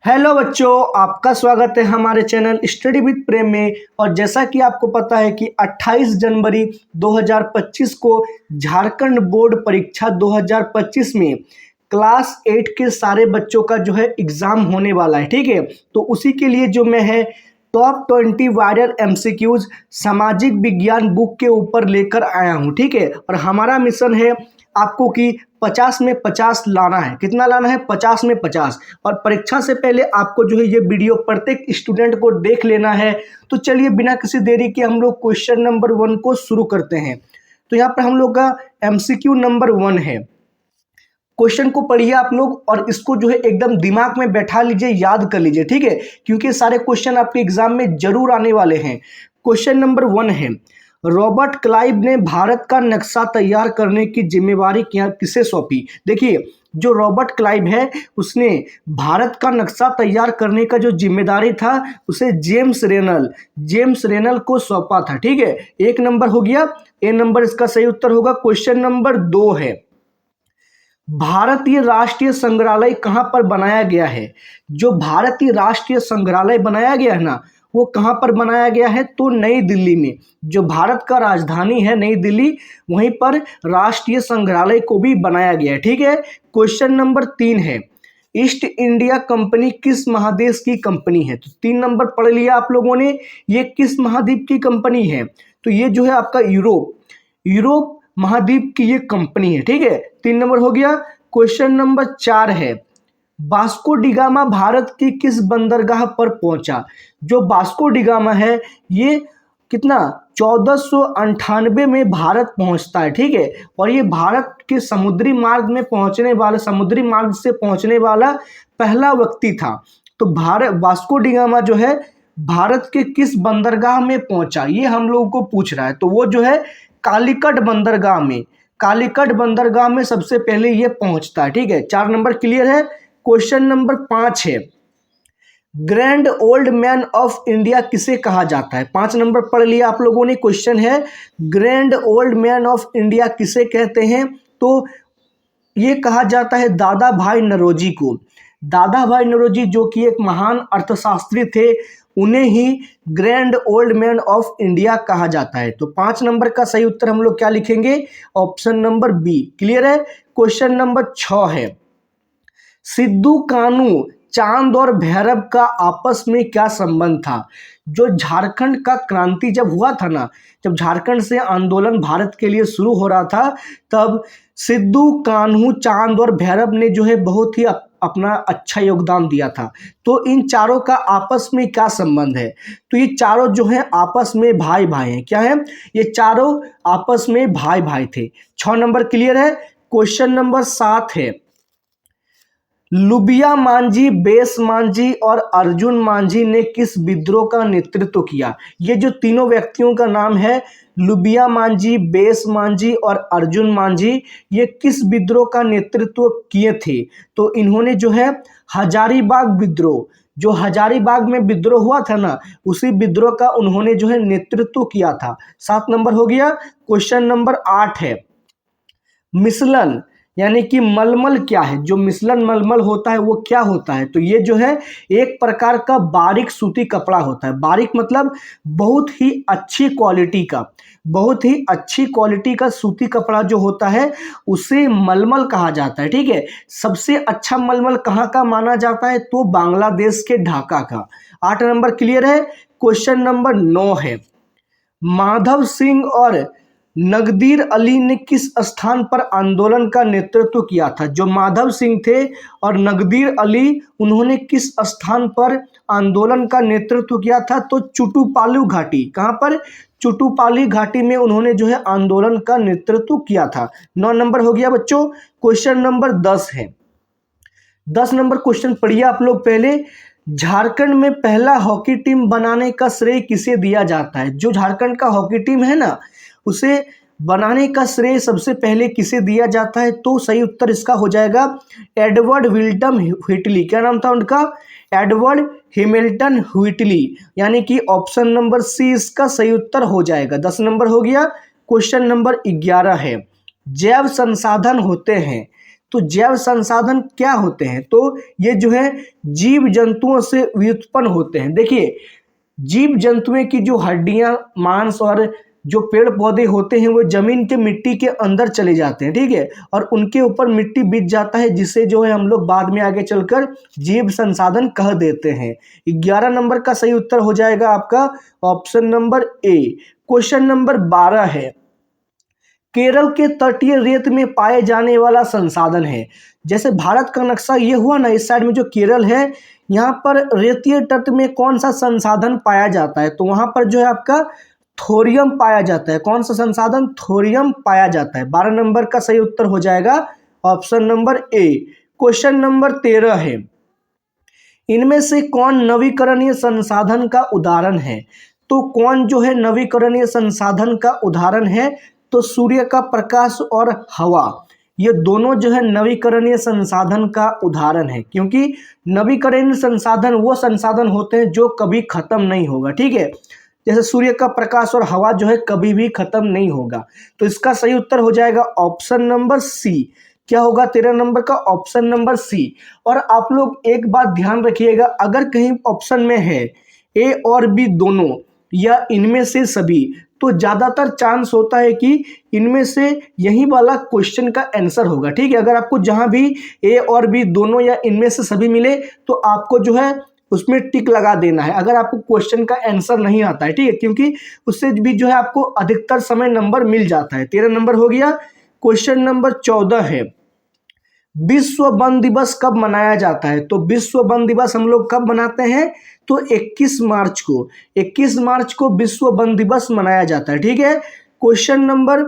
Hello बच्चों, आपका स्वागत है हमारे चैनल स्टडी विद प्रेम में। और जैसा कि आपको पता है कि 28 जनवरी 2025 को झारखंड बोर्ड परीक्षा 2025 में क्लास 8 के सारे बच्चों का जो है एग्ज़ाम होने वाला है। ठीक है, तो उसी के लिए जो मैं है टॉप 20 वायरल एमसीक्यूज सामाजिक विज्ञान बुक के ऊपर लेकर आया हूँ। ठीक है, और हमारा मिशन है आपको कि 50 में 50 लाना है। कितना लाना है? 50 में 50। और परीक्षा से पहले आपको जो है ये वीडियो प्रत्येक स्टूडेंट को देख लेना है। तो चलिए बिना किसी देरी के हम लोग क्वेश्चन नंबर 1 को शुरू करते हैं। तो यहाँ पर हम लोग का एमसीक्यू नंबर 1 है। क्वेश्चन को पढ़िए आप लोग और इसको जो है एकदम दिमाग में बैठा लीजिए, याद कर लीजिए। ठीक है, क्योंकि सारे क्वेश्चन आपके एग्जाम में जरूर आने वाले हैं। क्वेश्चन नंबर 1 है, रॉबर्ट क्लाइव ने भारत का नक्शा तैयार करने की जिम्मेवारी किसे सौंपी? देखिए, जो रॉबर्ट क्लाइव है उसने भारत का नक्शा तैयार करने का जो जिम्मेदारी था उसे जेम्स रेनल को सौंपा था। ठीक है, 1 नंबर हो गया। ए नंबर इसका सही उत्तर होगा। क्वेश्चन नंबर 2 है, भारतीय राष्ट्रीय संग्रहालय कहाँ पर बनाया गया है? जो भारतीय राष्ट्रीय संग्रहालय बनाया गया है ना, वो कहाँ पर बनाया गया है? तो नई दिल्ली में। जो भारत का राजधानी है नई दिल्ली, वहीं पर राष्ट्रीय संग्रहालय को भी बनाया गया है। ठीक है। क्वेश्चन नंबर 3 है, ईस्ट इंडिया कंपनी किस महादेश की कंपनी है? तो 3 नंबर पढ़ लिया आप लोगों ने। ये किस महाद्वीप की कंपनी है? तो ये जो है आपका यूरोप महाद्वीप की ये कंपनी है। ठीक है, 3 नंबर हो गया। क्वेश्चन नंबर 4 है, वास्को डिगामा भारत की किस बंदरगाह पर पहुंचा? जो वास्को डिगामा है ये कितना 1498 में भारत पहुंचता है। ठीक है, और ये भारत के समुद्री मार्ग से पहुंचने वाला पहला व्यक्ति था। तो वास्को डिगामा जो है भारत के किस बंदरगाह में पहुंचा, ये हम लोगों को पूछ रहा है। तो वो जो है कालीकट बंदरगाह में सबसे पहले ये पहुंचता है। ठीक है, 4 नंबर क्लियर है। क्वेश्चन नंबर 5 है, grand old man of India किसे कहा जाता है? 5 नंबर पढ़ लिया आप लोगों ने। क्वेश्चन है, grand old man of India किसे कहते हैं? तो ये कहा जाता है दादा भाई नौरोजी को। दादा भाई नौरोजी जो कि एक महान अर्थशास्त्री थे, उन्हें ही grand old man of India कहा जाता है। तो 5 नंबर का सही उत्तर हम लोग क्या लिखेंगे? Option number B. क्लियर है। क्वेश्चन नंबर 6 है, सिद्धू कान्हू चांद और भैरव का आपस में क्या संबंध था? जो झारखंड का क्रांति जब हुआ था ना, जब झारखंड से आंदोलन भारत के लिए शुरू हो रहा था, तब सिद्धू कान्हू चांद और भैरव ने जो है बहुत ही अपना अच्छा योगदान दिया था। तो इन चारों का आपस में क्या संबंध है? तो ये चारों जो है आपस में भाई भाई हैं। क्या है? ये चारों आपस में भाई भाई थे। 6 नंबर क्लियर है। क्वेश्चन नंबर 7 है, लुबिया मांझी, बेस मांझी और अर्जुन मांझी ने किस विद्रोह का नेतृत्व किया? ये जो तीनों व्यक्तियों का नाम है, लुबिया मांझी, बेस मांझी और अर्जुन मांझी, ये किस विद्रोह का नेतृत्व किए थे? तो इन्होंने जो है हजारीबाग विद्रोह, जो हजारीबाग में विद्रोह हुआ था ना, उसी विद्रोह का उन्होंने जो है नेतृत्व किया था। 7 नंबर हो गया। क्वेश्चन नंबर 8 है, मिसलन यानी कि मलमल क्या है? जो मिसलन मलमल होता है वो क्या होता है? तो ये जो है एक प्रकार का बारीक सूती कपड़ा होता है। बारीक मतलब बहुत ही अच्छी क्वालिटी का सूती कपड़ा जो होता है उसे मलमल कहा जाता है। ठीक है, सबसे अच्छा मलमल कहाँ का माना जाता है? तो बांग्लादेश के ढाका का। 8 नंबर क्लियर है। क्वेश्चन नंबर 9 है, माधव सिंह और नगदीर अली ने किस स्थान पर आंदोलन का नेतृत्व किया था? जो माधव सिंह थे और नगदीर अली, उन्होंने किस स्थान पर आंदोलन का नेतृत्व किया था? तो चुटुपालू घाटी। कहाँ पर? चुटुपाली घाटी में उन्होंने जो है आंदोलन का नेतृत्व किया था। 9 नंबर हो गया बच्चों। क्वेश्चन नंबर 10 है, 10 नंबर क्वेश्चन पढ़िए आप लोग पहले। झारखंड में पहला हॉकी टीम बनाने का श्रेय किसे दिया जाता है? जो झारखंड का हॉकी टीम है ना, उसे बनाने का श्रेय सबसे पहले किसे दिया जाता है? तो सही उत्तर इसका हो जाएगा एडवर्ड विल्टन व्हिटली। क्या नाम था उनका? एडवर्ड हैमिल्टन व्हिटली, यानी कि ऑप्शन नंबर सी इसका सही उत्तर हो जाएगा। 10 नंबर हो गया। क्वेश्चन नंबर 11 है, जैव संसाधन होते हैं तो जैव संसाधन क्या होते हैं? तो ये जो है जीव जंतुओं से व्युत्पन्न होते हैं। देखिए, जीव जंतुओं की जो हड्डियां, मांस और जो पेड़ पौधे होते हैं वो जमीन के मिट्टी के अंदर चले जाते हैं, ठीक है, और उनके ऊपर मिट्टी बिछ जाता है, जिसे जो है हम लोग बाद में आगे चलकर जीव संसाधन कह देते हैं। 11 नंबर का सही उत्तर हो जाएगा आपका option number A. Question number 12 है, केरल के तटीय रेत में पाए जाने वाला संसाधन है। जैसे भारत का नक्शा ये हुआ ना, इस साइड में जो केरल है, यहाँ पर रेतीय तट में कौन सा संसाधन पाया जाता है? तो वहां पर जो है आपका थोरियम पाया जाता है। कौन सा संसाधन? थोरियम पाया जाता है। 12 नंबर का सही उत्तर हो जाएगा option number A. Question number 13 है, इनमें से कौन नवीकरणीय संसाधन का उदाहरण है? तो कौन जो है नवीकरणीय संसाधन का उदाहरण है? तो सूर्य का प्रकाश और हवा, ये दोनों जो है नवीकरणीय संसाधन का उदाहरण है, क्योंकि नवीकरणीय संसाधन वो संसाधन होते हैं जो कभी खत्म नहीं होगा, ठीक है। जैसे सूर्य का प्रकाश और हवा जो है कभी भी खत्म नहीं होगा। तो इसका सही उत्तर हो जाएगा ऑप्शन नंबर सी। क्या होगा 13 नंबर का? Option number C. और आप लोग एक बात ध्यान रखिएगा, अगर कहीं ऑप्शन में है ए और बी दोनों या इनमें से सभी, तो ज़्यादातर चांस होता है कि इनमें से यही वाला क्वेश्चन का आंसर होगा, ठीक है। अगर आपको जहां भी ए और बी दोनों या इनमें से सभी मिले तो आपको जो है उसमें टिक लगा देना है, अगर आपको क्वेश्चन का आंसर नहीं आता है, ठीक है, क्योंकि उससे भी जो है आपको अधिकतर समय नंबर मिल जाता है। 13 नंबर हो गया। क्वेश्चन नंबर 14 है, विश्व वन दिवस कब मनाया जाता है? तो विश्व वन दिवस हम लोग कब मनाते हैं? तो 21 मार्च को। 21 मार्च को विश्व वन दिवस मनाया जाता है, ठीक है। क्वेश्चन नंबर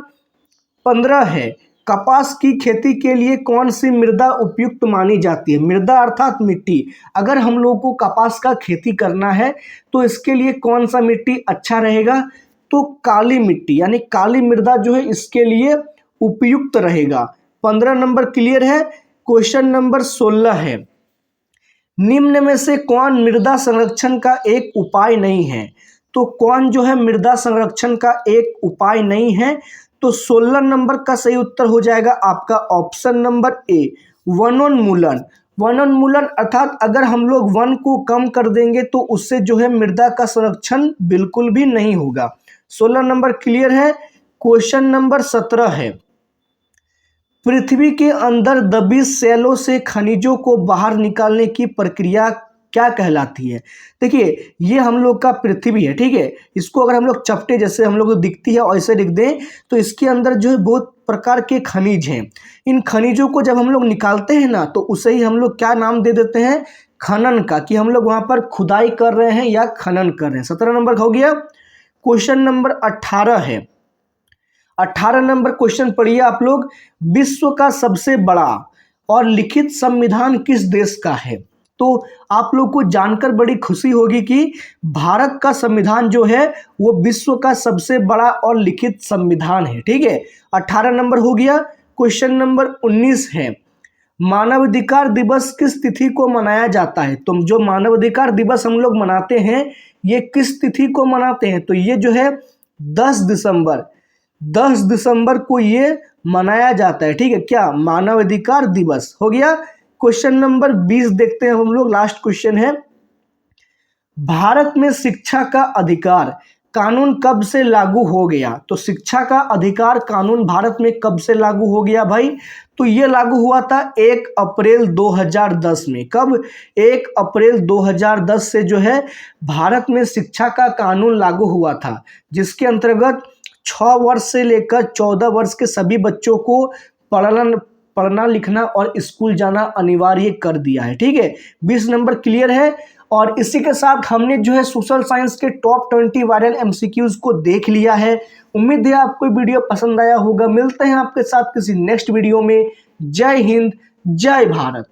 15 है, कपास की खेती के लिए कौन सी मृदा उपयुक्त मानी जाती है? मृदा अर्थात मिट्टी। अगर हम लोगों को कपास का खेती करना है तो इसके लिए कौन सा मिट्टी अच्छा रहेगा? तो काली मिट्टी, यानी काली मृदा जो है इसके लिए उपयुक्त रहेगा। 15 नंबर क्लियर है। क्वेश्चन नंबर 16 है, निम्न में से कौन मृदा संरक्षण का एक उपाय नहीं है? तो कौन जो है मृदा संरक्षण का एक उपाय नहीं है? तो 16 नंबर का सही उत्तर हो जाएगा आपका ऑप्शन नंबर ए, वनोन्मूलन। वनोन्मूलन अर्थात अगर हम लोग वन को कम कर देंगे तो उससे जो है मृदा का संरक्षण बिल्कुल भी नहीं होगा। 16 नंबर क्लियर है। क्वेश्चन नंबर 17 है, पृथ्वी के अंदर दबी सेलों से खनिजों को बाहर निकालने की प्रक्रिया क्या कहलाती है? देखिए, ये हम लोग का पृथ्वी है, ठीक है। इसको अगर हम लोग चपटे जैसे हम लोग को दिखती है वैसे लिख दें तो इसके अंदर जो है बहुत प्रकार के खनिज हैं। इन खनिजों को जब हम लोग निकालते हैं ना तो उसे ही हम लोग क्या नाम दे देते हैं? खनन का, कि हम लोग वहां पर खुदाई कर रहे हैं या खनन कर रहे हैं। 17 नंबर हो गया। क्वेश्चन नंबर 18 है, 18 नंबर क्वेश्चन पढ़िए आप लोग, विश्व का सबसे बड़ा और लिखित संविधान किस देश का है? तो आप लोग को जानकर बड़ी खुशी होगी कि भारत का संविधान जो है वो विश्व का सबसे बड़ा और लिखित संविधान है, ठीक है। 18 नंबर हो गया। क्वेश्चन नंबर 19 है, मानवाधिकार दिवस किस तिथि को मनाया जाता है? तो जो मानवाधिकार दिवस हम लोग मनाते हैं ये किस तिथि को मनाते हैं? तो ये जो है 10 दिसंबर को ये मनाया जाता है, ठीक है। क्या? मानवाधिकार दिवस हो गया। क्वेश्चन नंबर 20 देखते हैं हम लोग, लास्ट क्वेश्चन है, भारत में शिक्षा का अधिकार कानून कब से लागू हो गया? तो शिक्षा का अधिकार कानून भारत में कब से लागू हो गया भाई? तो ये लागू हुआ था 1 अप्रैल 2010 में। कब? 1 अप्रैल 2010 से जो है भारत में शिक्षा का कानून लागू हुआ था, जिसके अंतर्गत 6 वर्ष से लेकर 14 वर्ष के सभी बच्चों को पढ़ना लिखना और स्कूल जाना अनिवार्य कर दिया है, ठीक है। 20 नंबर क्लियर है। और इसी के साथ हमने जो है सोशल साइंस के टॉप 20 वायरल एमसीक्यूज को देख लिया है। उम्मीद है आपको वीडियो पसंद आया होगा। मिलते हैं आपके साथ किसी नेक्स्ट वीडियो में। जय हिंद, जय भारत।